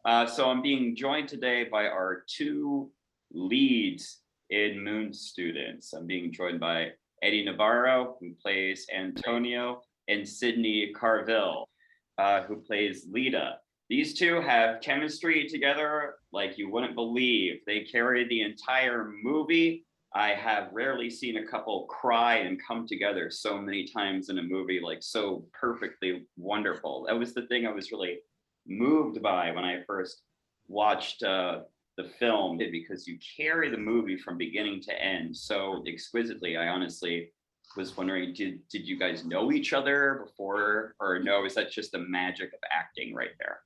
So I'm being joined today by our two leads in Moon Students. I'm being joined by Eddie Navarro, who plays Antonio, and Sydney Carvill, who plays Lita. These two have chemistry together like you wouldn't believe. They carry the entire movie. I have rarely seen a couple cry and come together so many times in a movie, like so perfectly wonderful. That was the thing I was really moved by when I first watched the film, because you carry the movie from beginning to end so exquisitely. I honestly was wondering, did you guys know each other before, or no, is that just the magic of acting right there?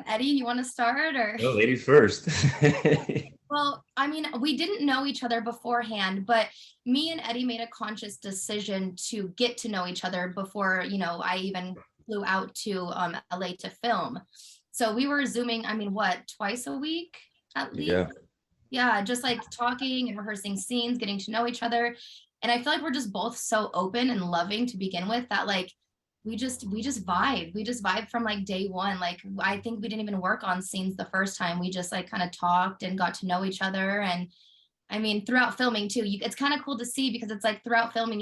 Eddie, you want to start or? No, ladies first. Well, I mean, we didn't know each other beforehand, but me and Eddie made a conscious decision to get to know each other before, I even flew out to LA to film. So we were Zooming, I mean, what, twice a week at least? Yeah. Yeah, just like talking and rehearsing scenes, getting to know each other. And I feel like we're just both so open and loving to begin with that like we just vibe. We just vibe from like day one. Like I think we didn't even work on scenes the first time. We just like kind of talked and got to know each other. And I mean, throughout filming too, it's kind of cool to see because it's like throughout filming,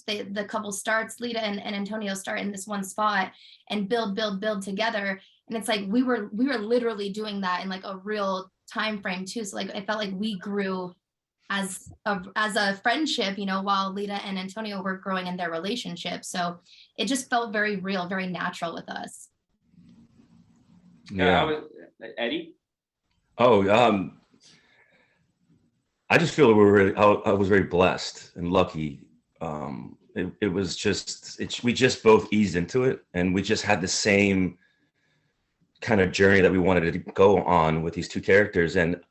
the couple starts, Lita and Antonio start in this one spot and build together. And it's like we were literally doing that in like a real time frame too. So like I felt like we grew as a friendship, while Lita and Antonio were growing in their relationship. So it just felt very real, very natural with us. Yeah. Eddie? Oh, I just feel I was very blessed and lucky. It was just, we just both eased into it, and we just had the same kind of journey that we wanted to go on with these two characters. And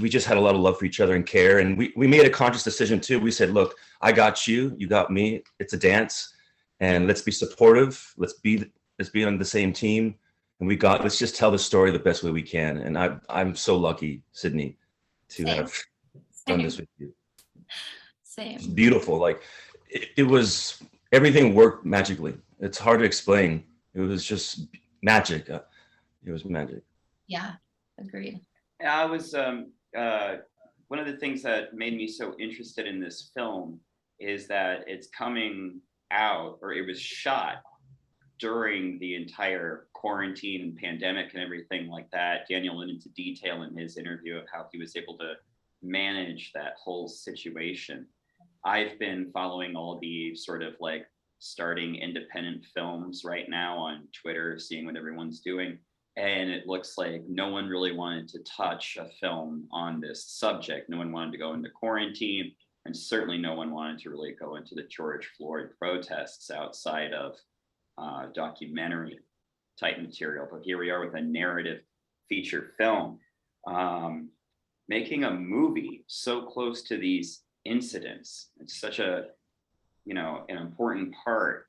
we just had a lot of love for each other and care. And we made a conscious decision too. We said, look, I got you, you got me. It's a dance, and let's be supportive. Let's be on the same team. And let's just tell the story the best way we can. And I'm so lucky, Sydney, to have done this with you. Same. It's beautiful. Like it was, everything worked magically. It's hard to explain. It was just magic. It was magic. Yeah, agreed. I was one of the things that made me so interested in this film is that it's coming out, or it was shot during the entire quarantine and pandemic and everything like that. Daniel went into detail in his interview of how he was able to manage that whole situation. I've been following all the sort of like starting independent films right now on Twitter, seeing what everyone's doing. And it looks like no one really wanted to touch a film on this subject. No one wanted to go into quarantine, and certainly no one wanted to really go into the George Floyd protests outside of documentary type material. But here we are with a narrative feature film, making a movie so close to these incidents. It's such an important part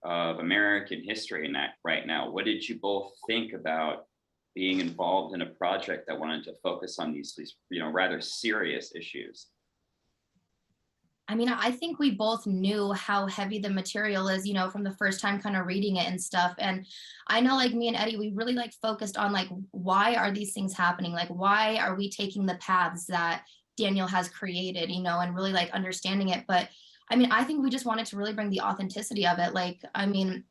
of American history in that right now. What did you both think about being involved in a project that wanted to focus on these rather serious issues? I mean, I think we both knew how heavy the material is, from the first time kind of reading it and stuff. And I know like me and Eddie, we really like focused on like, why are these things happening? Like, why are we taking the paths that Daniel has created, and really like understanding it. But I mean, I think we just wanted to really bring the authenticity of it. Like, I mean,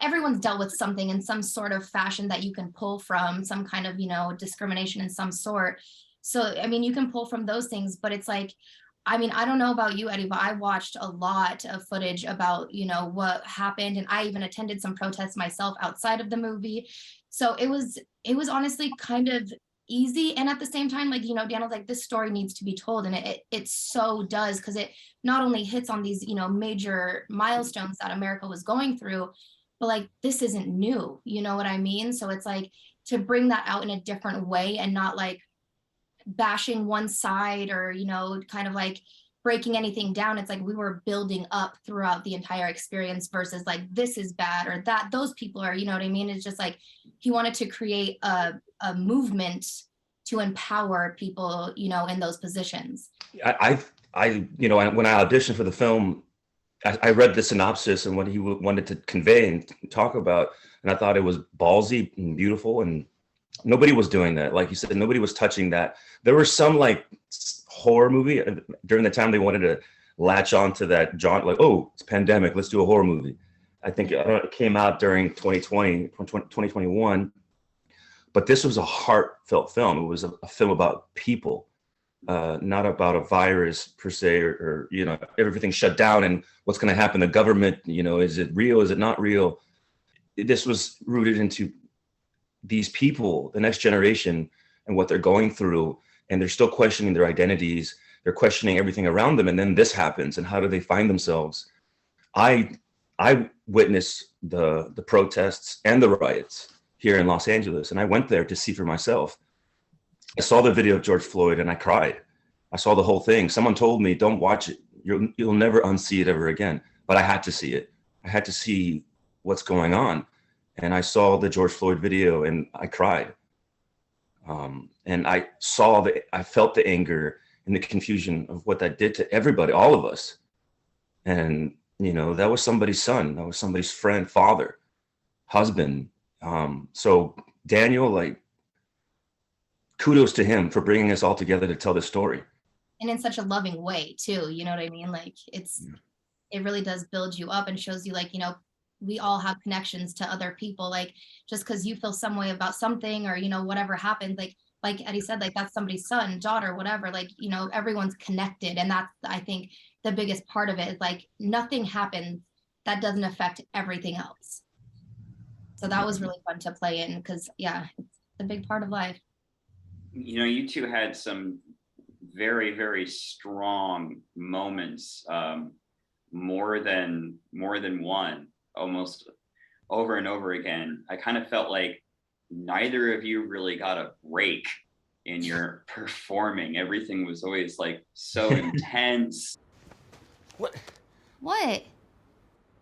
everyone's dealt with something in some sort of fashion that you can pull from, some kind of, discrimination in some sort. So, I mean, you can pull from those things, but it's like, I mean, I don't know about you, Eddie, but I watched a lot of footage about, what happened. And I even attended some protests myself outside of the movie. So it was honestly kind of easy, and at the same time, like, Daniel's like, this story needs to be told, and it so does, because it not only hits on these major milestones that America was going through, but like this isn't new, you know what I mean? So it's like to bring that out in a different way and not like bashing one side or kind of like breaking anything down. It's like we were building up throughout the entire experience versus like this is bad or that those people are, you know what I mean? It's just like he wanted to create a movement to empower people, in those positions. I when I auditioned for the film, I read the synopsis and what he wanted to convey and talk about, and I thought it was ballsy and beautiful, and nobody was doing that. Like you said, nobody was touching that. There were some like horror movie during the time they wanted to latch on to that genre, like, oh, it's pandemic, let's do a horror movie. I think it came out during 2021, but this was a heartfelt film. It was a film about people, not about a virus per se, or you know, everything shut down and what's going to happen. The government, you know, is it real? Is it not real? This was rooted into these people, the next generation, and what they're going through, and they're still questioning their identities. They're questioning everything around them, and then this happens, and how do they find themselves? I witnessed the protests and the riots here in Los Angeles, and I went there to see for myself. I saw the video of George Floyd and I cried. I saw the whole thing. Someone told me, don't watch it. You'll never unsee it ever again. But I had to see it. I had to see what's going on. And I saw the George Floyd video and I cried. And I felt the anger and the confusion of what that did to everybody, all of us. And, you know, that was somebody's son. That was somebody's friend, father, husband. So Daniel, like, kudos to him for bringing us all together to tell this story. And in such a loving way too, you know what I mean? Like it really does build you up and shows you, like, you know, we all have connections to other people. Like just because you feel some way about something, or, you know, whatever happened, like Eddie said, like that's somebody's son, daughter, whatever, like, you know, everyone's connected. And that's, I think, the biggest part of it is like nothing happens that doesn't affect everything else. So that was really fun to play in, because yeah, it's a big part of life. You know, you two had some very, very strong moments, more than one, almost over and over again. I kind of felt like neither of you really got a break in your performing. Everything was always like so intense. What? What?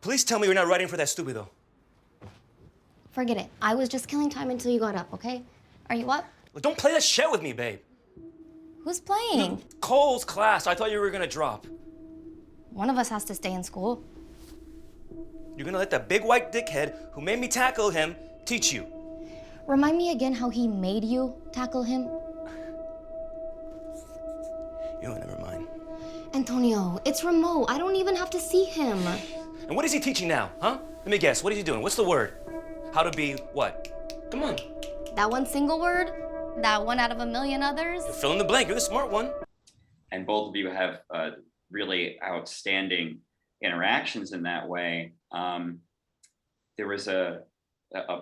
Please tell me you're not writing for that stupido. Forget it. I was just killing time until you got up, okay? Are you up? Look, don't play that shit with me, babe. Who's playing? Cole's class. I thought you were gonna drop. One of us has to stay in school. You're gonna let that big white dickhead who made me tackle him teach you. Remind me again how he made you tackle him. You know, never mind. Antonio, it's remote. I don't even have to see him. And what is he teaching now, huh? Let me guess. What is he doing? What's the word? How to be what? Come on. That one single word? That one out of a million others? You fill in the blank. You're the smart one. And both of you have really outstanding interactions in that way. There was a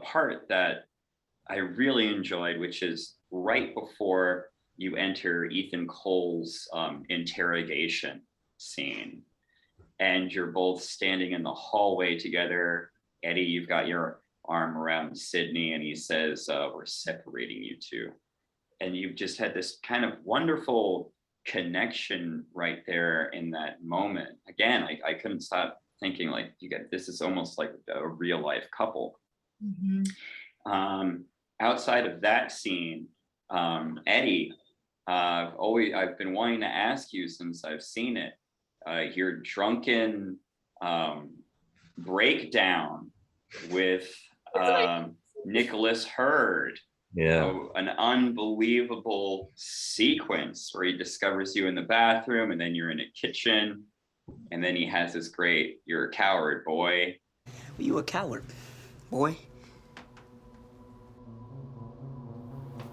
part that I really enjoyed, which is right before you enter Ethan Cole's interrogation scene. And you're both standing in the hallway together. Eddie, you've got your arm around Sydney, and he says, we're separating you two. And you've just had this kind of wonderful connection right there in that moment. Again, I couldn't stop thinking, like, this is almost like a real life couple. Mm-hmm. Outside of that scene, Eddie, I've been wanting to ask you since I've seen it, your drunken breakdown with Nicholas Hurd. Yeah. An unbelievable sequence where he discovers you in the bathroom, and then you're in a kitchen, and then he has this great, you're a coward, boy. Are you a coward, boy?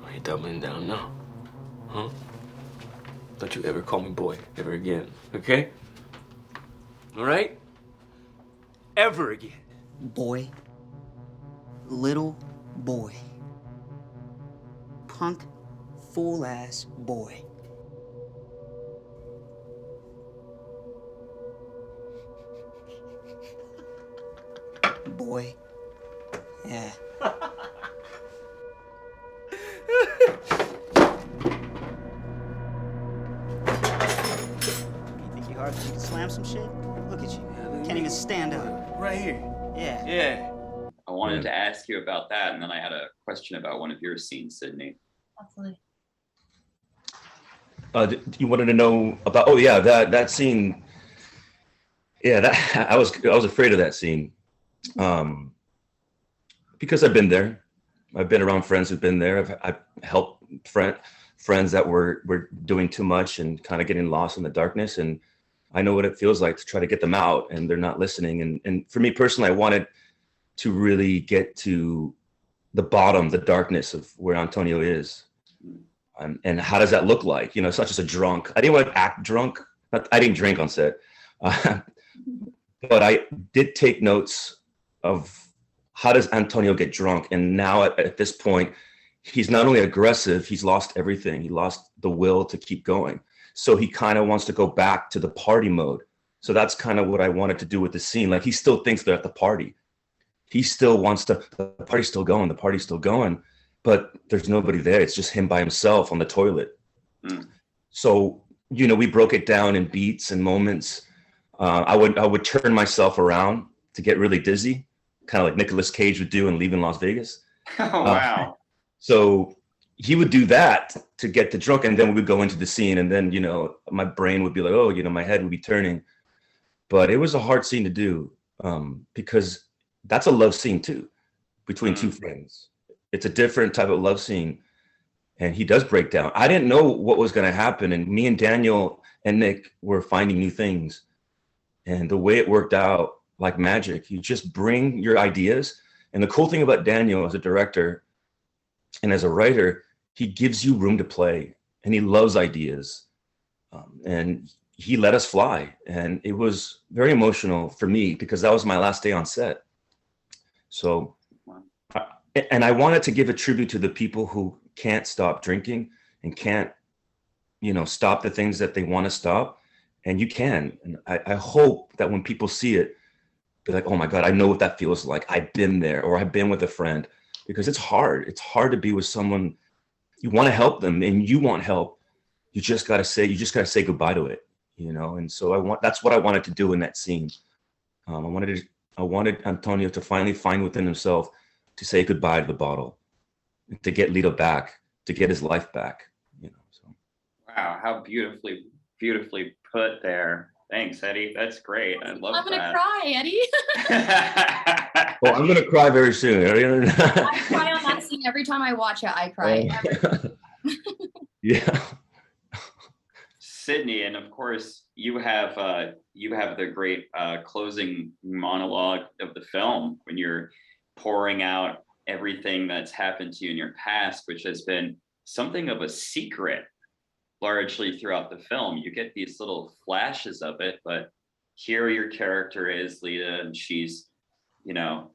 Are you doubling down now? Huh? Don't you ever call me boy ever again, okay? All right? Ever again. Boy. Little boy. Punk, fool-ass boy. Boy. Yeah. You hard so you can slam some shit? Look at you. Can't even stand up. Right here. Yeah. Yeah. I wanted to ask you about that, and then I had a question about one of your scenes, Sydney. Absolutely. You wanted to know about, oh yeah, that scene, Yeah, that I was afraid of that scene, because I've been there. I've been around friends who've been there. I've helped friends that were doing too much and kind of getting lost in the darkness, and I know what it feels like to try to get them out, and they're not listening. And for me personally, I wanted to really get to the bottom, the darkness of where Antonio is, and how does that look like? You know, it's not just a drunk. I didn't want to act drunk. I didn't drink on set, but I did take notes of how does Antonio get drunk. And now at this point, he's not only aggressive, he's lost everything. He lost the will to keep going. So he kind of wants to go back to the party mode. So that's kind of what I wanted to do with the scene. Like, he still thinks they're at the party. He still wants to, the party's still going, but there's nobody there. It's just him by himself on the toilet. So, you know, we broke it down in beats and moments. I would turn myself around to get really dizzy, kind of like Nicolas Cage would do in Leaving Las Vegas. Oh, wow. So he would do that to get the drunk, and then we would go into the scene, and then, you know, my brain would be like, oh, you know, my head would be turning. But it was a hard scene to do, because that's a love scene too, between two friends. It's a different type of love scene, and he does break down. I didn't know what was going to happen, and me and Daniel and Nick were finding new things, and the way it worked out, like magic. You just bring your ideas, and the cool thing about Daniel as a director and as a writer, he gives you room to play, and he loves ideas, and he let us fly. And it was very emotional for me because that was my last day on set. So, and I wanted to give a tribute to the people who can't stop drinking and can't, you know, stop the things that they want to stop. And you can. And I hope that when people see it, they're like, oh my God, I know what that feels like. I've been there, or I've been with a friend, because it's hard. It's hard to be with someone. You want to help them and you want help. You just got to say goodbye to it, you know? And so that's what I wanted to do in that scene. I wanted Antonio to finally find within himself to say goodbye to the bottle, to get Lito back, to get his life back, you know? So. Wow, how beautifully put there. Thanks, Eddie. That's great. I love that. I'm gonna cry, Eddie. Well, I'm gonna cry very soon. I cry on that scene every time I watch it. I cry. Yeah. Sydney, and of course you have the great closing monologue of the film when you're pouring out everything that's happened to you in your past, which has been something of a secret largely throughout the film. You get these little flashes of it, but here your character is Lita, and she's, you know,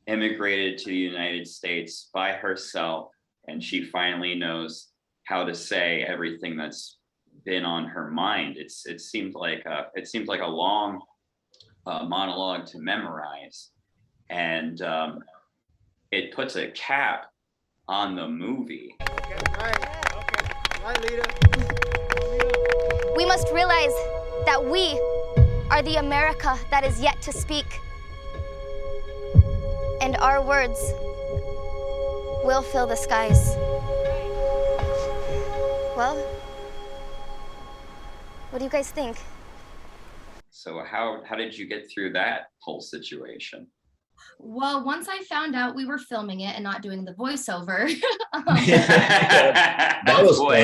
immigrated to the United States by herself, and she finally knows how to say everything that's been on her mind. It seemed like a long monologue to memorize, and it puts a cap on the movie. We must realize that we are the America that is yet to speak. And our words will fill the skies. Well, what do you guys think? So how did you get through that whole situation? Well, once I found out we were filming it and not doing the voiceover, That was fun.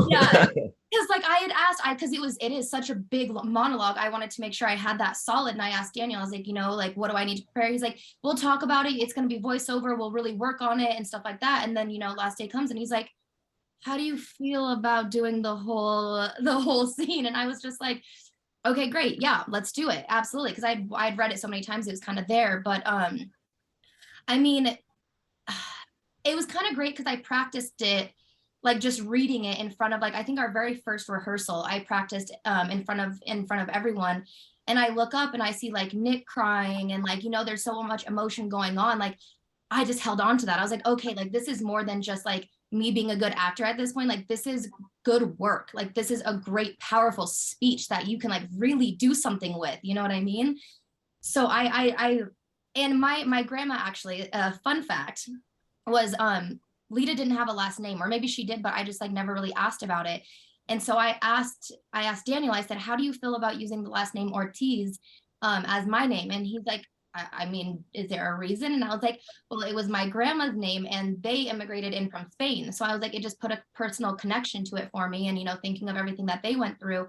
yeah, because like I had asked, because it is such a big monologue. I wanted to make sure I had that solid, and I asked Daniel, I was like, you know, like, what do I need to prepare? He's like, we'll talk about it. It's going to be voiceover. We'll really work on it and stuff like that. And then, you know, last day comes and he's like, how do you feel about doing the whole scene? And I was just like, okay, great. Yeah, let's do it. Absolutely. Because I'd read it so many times, it was kind of there. But I mean, it was kind of great because I practiced it, like just reading it in front of, like, I think our very first rehearsal, I practiced in front of everyone. And I look up and I see like Nick crying, and like, you know, there's so much emotion going on. Like, I just held on to that. I was like, okay, like this is more than just like me being a good actor at this point. Like, this is good work. Like, this is a great, powerful speech that you can like really do something with, you know what I mean? So and my grandma actually, fun fact was, Lita didn't have a last name, or maybe she did, but I just like never really asked about it. And so I asked Daniel, I said, how do you feel about using the last name Ortiz as my name? And he's like, I mean, is there a reason? And I was like, well, it was my grandma's name and they immigrated in from Spain. So I was like, it just put a personal connection to it for me. And, you know, thinking of everything that they went through.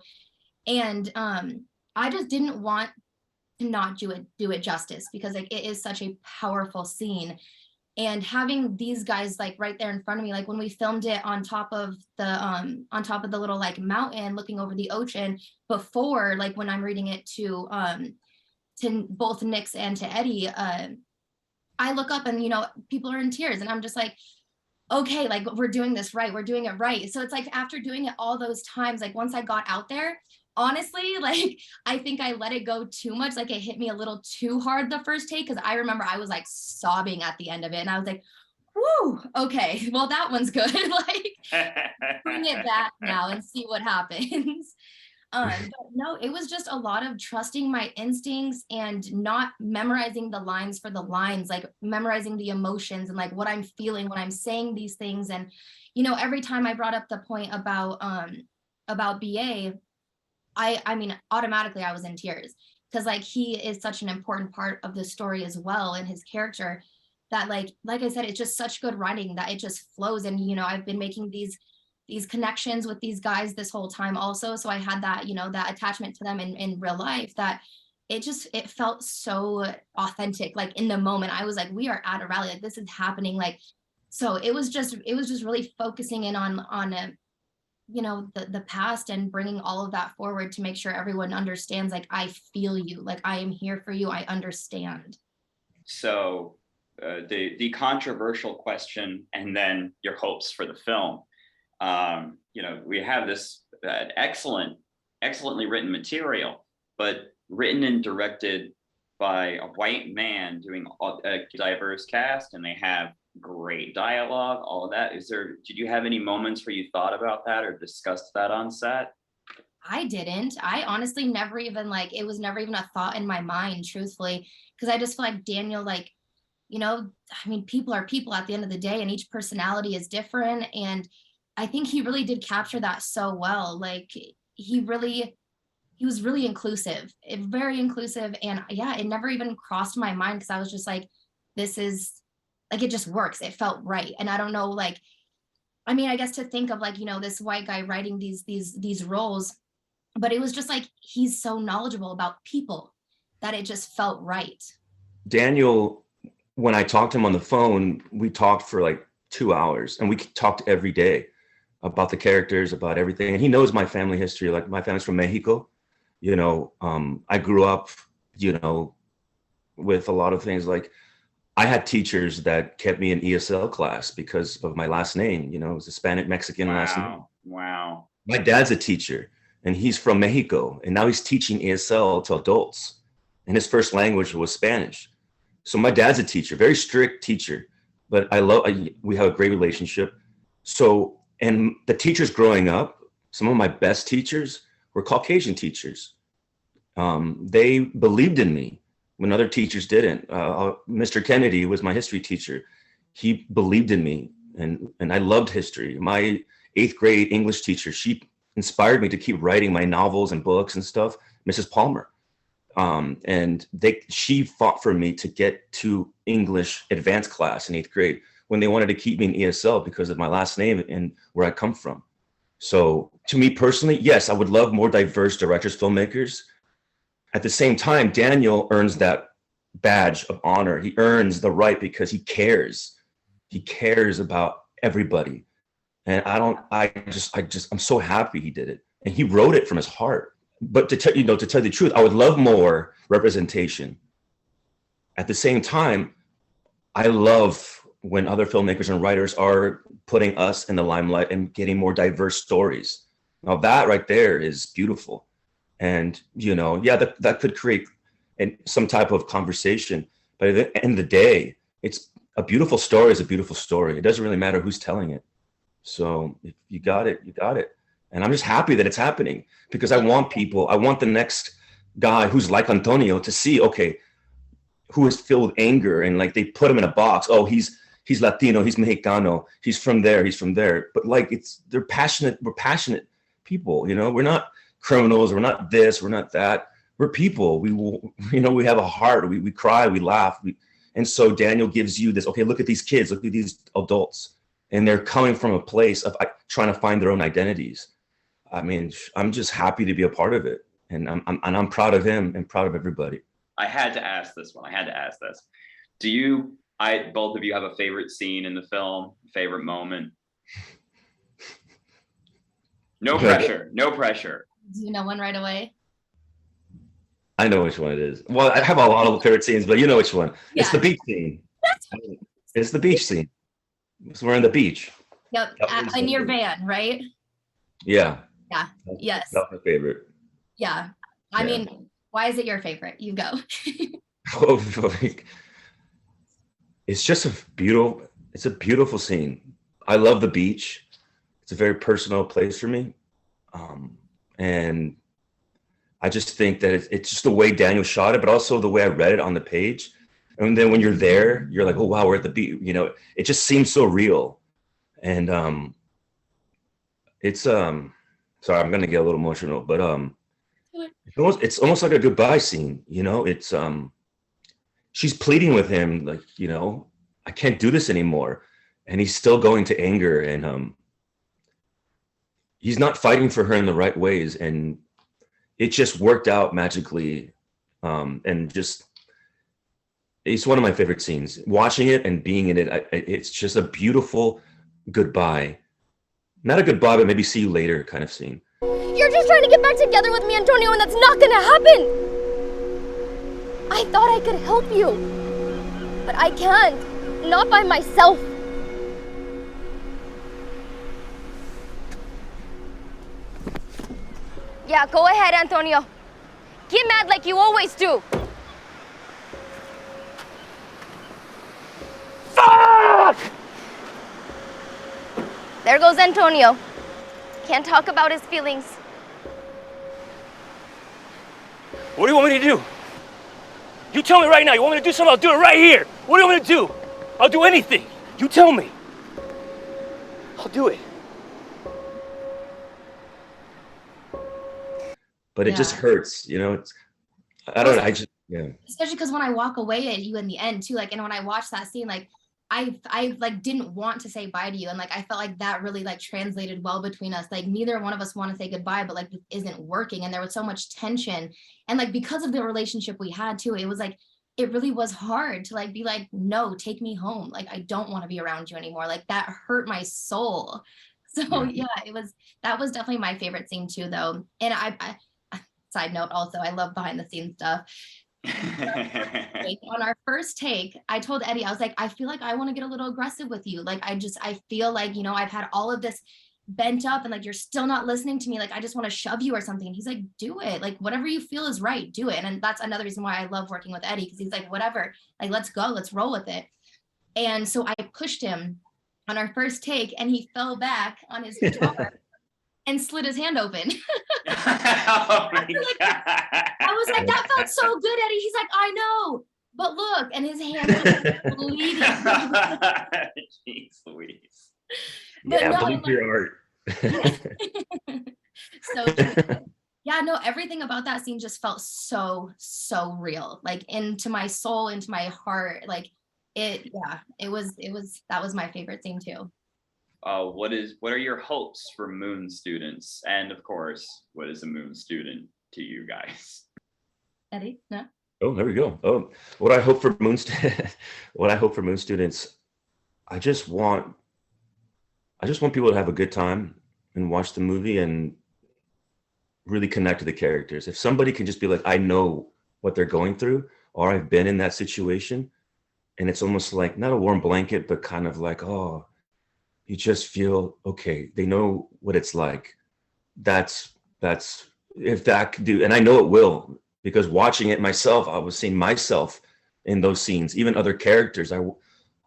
And I just didn't want to not do it justice, because like it is such a powerful scene. And having these guys like right there in front of me, like when we filmed it on top of the little like mountain looking over the ocean, before, like when I'm reading it to both Nix and to Eddie, I look up and, you know, people are in tears and I'm just like, okay, like we're doing this right, we're doing it right. So it's like after doing it all those times, like once I got out there, honestly, like I think I let it go too much. Like it hit me a little too hard the first take, because I remember I was like sobbing at the end of it and I was like, whoo, okay, well that one's good. Like bring it back now and see what happens. But no, it was just a lot of trusting my instincts and not memorizing the lines for the lines, like memorizing the emotions and like what I'm feeling when I'm saying these things. And, you know, every time I brought up the point about BA, I mean, automatically I was in tears, because like he is such an important part of the story as well, and his character, that like I said, it's just such good writing that it just flows. And, you know, I've been making these connections with these guys this whole time also. So I had that, you know, that attachment to them in real life, that it felt so authentic. Like in the moment, I was like, we are at a rally, like this is happening. Like, so it was just really focusing in on you know, the past and bringing all of that forward to make sure everyone understands, like, I feel you, like I am here for you, I understand. So the controversial question, and then your hopes for the film. You know, we have this excellently written material, but written and directed by a white man doing a diverse cast, and they have great dialogue, all of that. Did you have any moments where you thought about that or discussed that on set? I didn't. I honestly never even, like, it was never even a thought in my mind, truthfully, because I just feel like Daniel, like, you know, I mean, people are people at the end of the day, and each personality is different. And I think he really did capture that so well. Like he was really inclusive, very inclusive. And yeah, it never even crossed my mind, because I was just like, this is like, it just works. It felt right. And I don't know, like, I mean, I guess to think of like, you know, this white guy writing these roles, but it was just like, he's so knowledgeable about people that it just felt right. Daniel, when I talked to him on the phone, we talked for like 2 hours, and we talked every day about the characters, about everything. And he knows my family history. Like my family's from Mexico. You know, I grew up, you know, with a lot of things. Like I had teachers that kept me in ESL class because of my last name. You know, it was Hispanic Mexican last name. Wow. My dad's a teacher, and he's from Mexico, and now he's teaching ESL to adults, and his first language was Spanish. So my dad's a teacher, very strict teacher, but we have a great relationship. So, and the teachers growing up, some of my best teachers were Caucasian teachers. They believed in me when other teachers didn't. Mr. Kennedy was my history teacher. He believed in me, and I loved history. My 8th grade English teacher, she inspired me to keep writing my novels and books and stuff, Mrs. Palmer. And she fought for me to get to English advanced class in 8th grade when they wanted to keep me in ESL because of my last name and where I come from. So to me personally, yes, I would love more diverse directors, filmmakers. At the same time, Daniel earns that badge of honor. He earns the right because he cares. He cares about everybody. And I'm so happy he did it. And he wrote it from his heart. But to tell you the truth, I would love more representation. At the same time, I love when other filmmakers and writers are putting us in the limelight and getting more diverse stories. Now that right there is beautiful. And, you know, yeah, that could create some type of conversation. But at the end of the day, it's a beautiful story is a beautiful story. It doesn't really matter who's telling it. So if you got it, you got it. And I'm just happy that it's happening, because I want the next guy who's like Antonio to see, okay, who is filled with anger, and like they put him in a box. Oh, he's Latino, he's Mexicano, he's from there. But like they're passionate. We're passionate people, you know, we're not criminals, we're not this, we're not that. We're people. We will, you know, we have a heart. We cry, we laugh. And so Daniel gives you this, okay, look at these kids, look at these adults. And they're coming from a place of trying to find their own identities. I mean, I'm just happy to be a part of it. And I'm proud of him and proud of everybody. I had to ask this one. I had to ask this. Both of you have a favorite scene in the film, favorite moment? No pressure, no pressure. Do you know one right away? I know which one it is. Well, I have a lot of favorite scenes, but you know which one. Yeah. It's the beach scene. It's the beach scene. We're on the beach. Yep, in your van, right? Yeah. Yeah, yes. That's my favorite. Yeah. I mean, why is it your favorite? You go. It's just it's a beautiful scene. I love the beach. It's a very personal place for me. And I just think that it's just the way Daniel shot it, but also the way I read it on the page. And then when you're there, you're like, oh, wow, we're at the beach. You know, it just seems so real. And it's, sorry, I'm going to get a little emotional, but it's almost like a goodbye scene. You know, it's, she's pleading with him, like, you know, I can't do this anymore. And he's still going to anger, and he's not fighting for her in the right ways. And it just worked out magically. And just, it's one of my favorite scenes. Watching it and being in it, it's just a beautiful goodbye. Not a goodbye, but maybe see you later kind of scene. You're just trying to get back together with me, Antonio, and that's not gonna happen! I thought I could help you, but I can't. Not by myself. Yeah, go ahead, Antonio. Get mad like you always do. Fuck! There goes Antonio. Can't talk about his feelings. What do you want me to do? You tell me right now. You want me to do something? I'll do it right here. What do you want me to do? I'll do anything. You tell me. I'll do it. But it just hurts, you know. I don't know. Especially because when I walk away at you in the end too, like, and when I watch that scene, like, I like didn't want to say bye to you, and like I felt like that really like translated well between us. Like neither one of us want to say goodbye, but like this isn't working, and there was so much tension, and like because of the relationship we had too, it was like it really was hard to like be like, no, take me home. Like I don't want to be around you anymore. Like that hurt my soul. So yeah, that was definitely my favorite scene too, though. And I side note also, I love behind the scenes stuff. On our first take, I told Eddie, I was like, I feel like I want to get a little aggressive with you. Like, I feel like, you know, I've had all of this bent up and like, you're still not listening to me. Like, I just want to shove you or something. And he's like, do it. Like, whatever you feel is right, do it. And that's another reason why I love working with Eddie, because he's like, whatever, like, let's go, let's roll with it. And so I pushed him on our first take and he fell back on his guitar and slid his hand open. Oh my God. I was like, that felt so good, Eddie. He's like, I know, but look, and his hand was bleeding. Jeez Louise. But yeah, no, believe your art. So yeah, no, everything about that scene just felt so real, like into my soul, into my heart. Like it was that was my favorite scene too. What are your hopes for Moon students? And of course, what is a Moon student to you guys? Eddie, no? Oh, there we go. Oh, what I hope for Moon students, I just want people to have a good time and watch the movie and really connect to the characters. If somebody can just be like, I know what they're going through, or I've been in that situation, and it's almost like not a warm blanket, but kind of like, oh, you just feel okay. They know what it's like. That's if that could do, and I know it will, because watching it myself, I was seeing myself in those scenes, even other characters.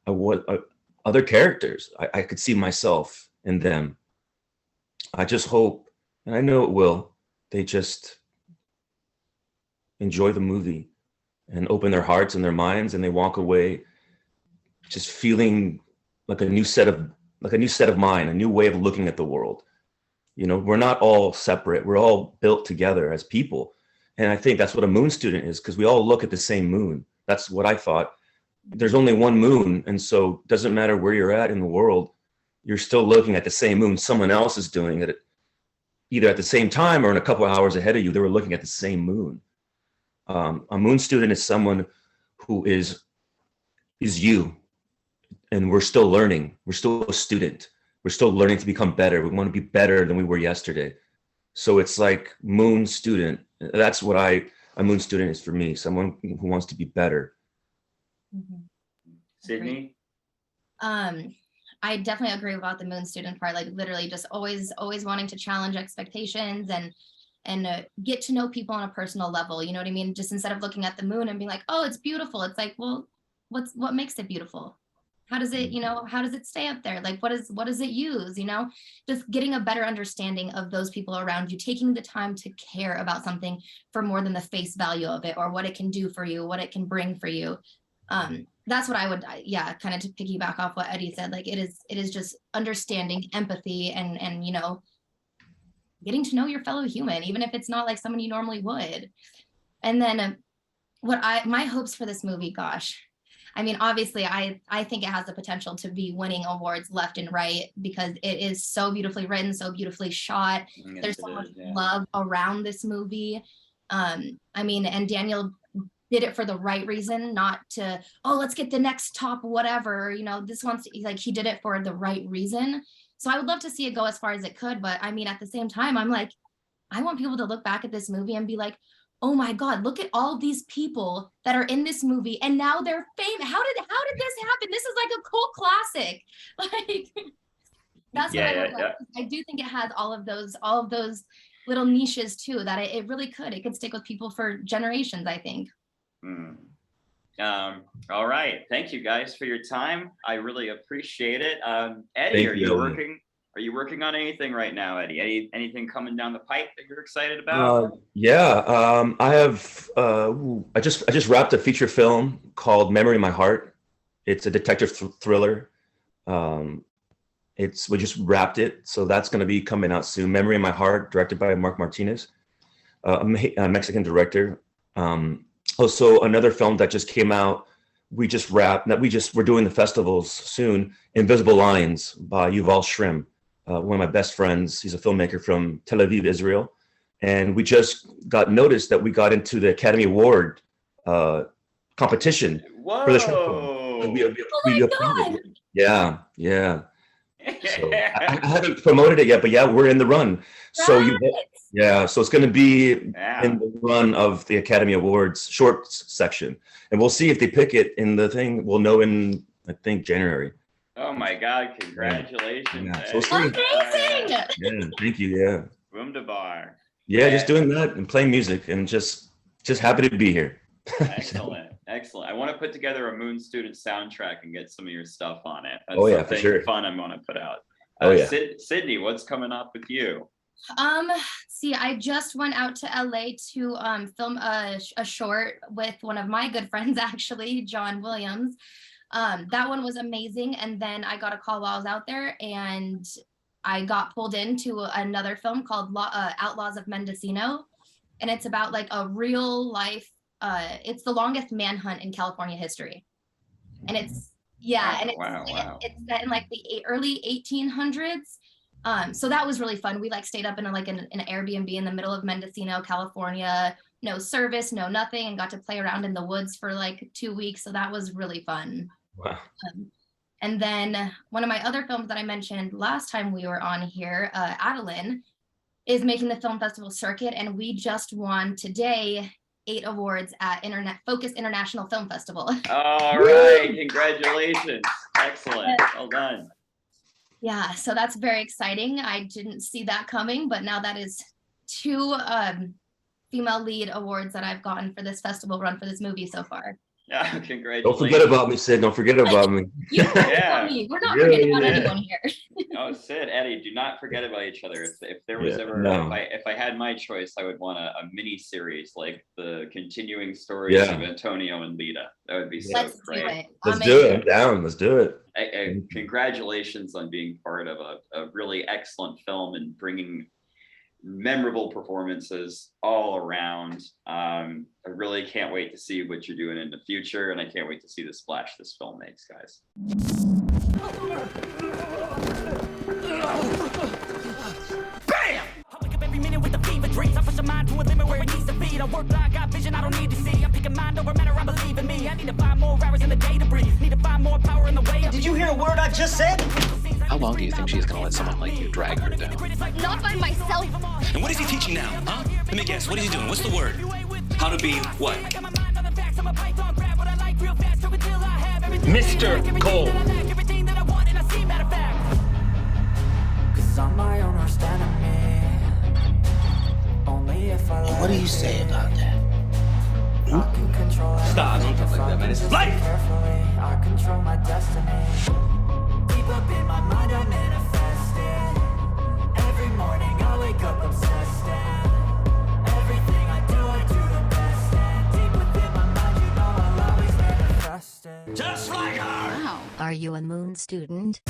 Other characters, I could see myself in them. I just hope, and I know it will, they just enjoy the movie and open their hearts and their minds, and they walk away just feeling like a new set of mind, a new way of looking at the world. You know, we're not all separate. We're all built together as people. And I think that's what a moon student is, because we all look at the same moon. That's what I thought. There's only one moon. And so it doesn't matter where you're at in the world, you're still looking at the same moon. Someone else is doing it either at the same time or in a couple of hours ahead of you. They were looking at the same moon. A moon student is someone who is you. And we're still learning. We're still a student. We're still learning to become better. We want to be better than we were yesterday. So it's like moon student. That's what a moon student is for me. Someone who wants to be better. Mhm. Sydney? I definitely agree about the moon student part, like literally just always wanting to challenge expectations and get to know people on a personal level. You know what I mean? Just instead of looking at the moon and being like, oh, it's beautiful. It's like, well, what makes it beautiful? How does it, how does it stay up there? Like, what does it use? Just getting a better understanding of those people around you, taking the time to care about something for more than the face value of it or what it can do for you, what it can bring for you. That's what I would, kind of to piggyback off what Eddie said. Like, it is just understanding, empathy, and getting to know your fellow human, even if it's not like someone you normally would. And then my hopes for this movie, gosh, I mean, obviously, I think it has the potential to be winning awards left and right because it is so beautifully written, so beautifully shot. Yes, There's so much love around this movie. I mean, and Daniel did it for the right reason, not to, let's get the next top whatever, this one's like, he did it for the right reason. So I would love to see it go as far as it could. But I mean, at the same time, I'm like, I want people to look back at this movie and be like, oh my God, look at all these people that are in this movie and now they're famous. How did this happen? This is like a cult classic. Like, that's what I would like. I do think it has all of those little niches too, that it really could. It could stick with people for generations, I think. All right. Thank you guys for your time. I really appreciate it. Eddie, are you working on anything right now, Eddie? Anything coming down the pipe that you're excited about? I have. I just wrapped a feature film called "Memory in My Heart." It's a detective thriller. We just wrapped it, so that's going to be coming out soon. "Memory in My Heart," directed by Mark Martinez, a Mexican director. Also, another film that just came out. We just wrapped. We're doing the festivals soon. "Invisible Lines" by Yuval Shrim. One of my best friends. He's a filmmaker from Tel Aviv, Israel. And we just got notice that we got into the Academy Award competition for the short film. We applied. Yeah. So I haven't promoted it yet, but yeah, we're in the run. So so it's going to be in the run of the Academy Awards shorts section. And we'll see if they pick it in the thing. We'll know in, I think, January. Oh my God! Congratulations! Yeah, so amazing! Yeah, thank you. Yeah. Wunderbar. Yeah, just doing that and playing music and just happy to be here. Excellent. I want to put together a Moon Student soundtrack and get some of your stuff on it. That's for sure. Fun I'm going to put out. Sydney, what's coming up with you? See, I just went out to LA to film a short with one of my good friends, actually, John Williams. That one was amazing. And then I got a call while I was out there and I got pulled into another film called Outlaws of Mendocino. And it's about like a real life, it's the longest manhunt in California history. And it's, it's set in like the early 1800s. So that was really fun. We like stayed up in an Airbnb in the middle of Mendocino, California, no service, no nothing, and got to play around in the woods for like 2 weeks. So that was really fun. Wow. And then one of my other films that I mentioned last time we were on here, Adeline, is making the film festival circuit. And we just won today 8 awards at Focus International Film Festival. All right. Congratulations. Excellent. Well done. Yeah, so that's very exciting. I didn't see that coming, but now that is 2 female lead awards that I've gotten for this festival run for this movie so far. Yeah, congratulations. Don't forget about me, Sid. Don't forget about me. You forget about me. We're not forgetting about anyone here. Oh, Sid, Eddie, do not forget about each other. If there was Yeah, ever, no. if I had my choice, I would want a mini series like the continuing stories of Antonio and Lita. That would be so Let's great. do it. Let's do it. I'm down. Let's do it. Congratulations on being part of a really excellent film and bringing memorable performances all around. I really can't wait to see what you're doing in the future, and I can't wait to see the splash this film makes, guys. Bam! I wake up every minute with the fever dreams. I push a mind to a limit where it needs to be. I work blind, got vision I don't need to see. I'm picking mind over matter, I believe in me. I need to find more hours in the day to breathe. Need to find more power in the way. Did you hear a word I just said? How long do you think she's gonna let someone like you drag her down? Not by myself. And what is he teaching now, huh? Let me guess, what is he doing? What's the word? How to be what? Mr. Cole. What do you say about that? Stop, don't talk like that, man. It's life! I control my destiny. Deep up in my mind, I manifest it. Every morning I wake up obsessed, and everything I do the best. And deep within my mind, you know I'll always manifest it. Just like her! Wow, are you a moon student?